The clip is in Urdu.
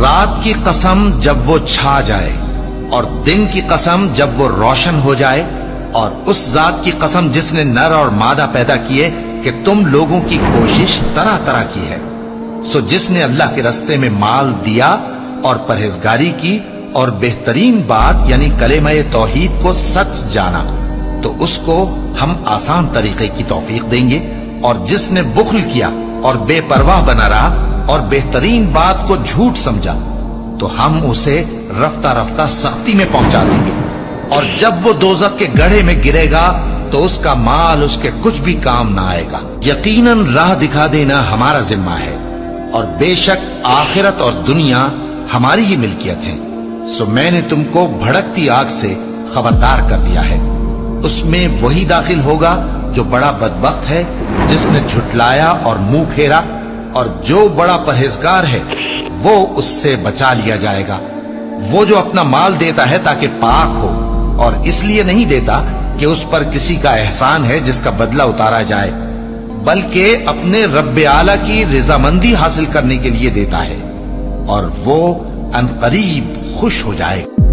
رات کی قسم جب وہ چھا جائے، اور دن کی قسم جب وہ روشن ہو جائے، اور اس ذات کی قسم جس نے نر اور مادہ پیدا کیے کہ تم لوگوں کی کوشش طرح طرح کی ہے۔ سو جس نے اللہ کے رستے میں مال دیا اور پرہیزگاری کی اور بہترین بات یعنی کلمہ توحید کو سچ جانا، تو اس کو ہم آسان طریقے کی توفیق دیں گے، اور جس نے بخل کیا اور بے پرواہ بنا رہا اور بہترین بات کو جھوٹ سمجھا، تو ہم اسے رفتہ رفتہ سختی میں پہنچا دیں گے، اور جب وہ دوزخ کے گڑھے میں گرے گا تو اس کا مال اس کے کچھ بھی کام نہ آئے گا۔ یقیناً راہ دکھا دینا ہمارا ذمہ ہے، اور بے شک آخرت اور دنیا ہماری ہی ملکیت ہے۔ سو میں نے تم کو بھڑکتی آگ سے خبردار کر دیا ہے، اس میں وہی داخل ہوگا جو بڑا بدبخت ہے، جس نے جھٹلایا اور منہ پھیرا، اور جو بڑا پرہیزگار ہے وہ اس سے بچا لیا جائے گا۔ وہ جو اپنا مال دیتا ہے تاکہ پاک ہو، اور اس لیے نہیں دیتا کہ اس پر کسی کا احسان ہے جس کا بدلہ اتارا جائے، بلکہ اپنے رب اعلیٰ کی رضامندی حاصل کرنے کے لیے دیتا ہے، اور وہ عنقریب خوش ہو جائے گا۔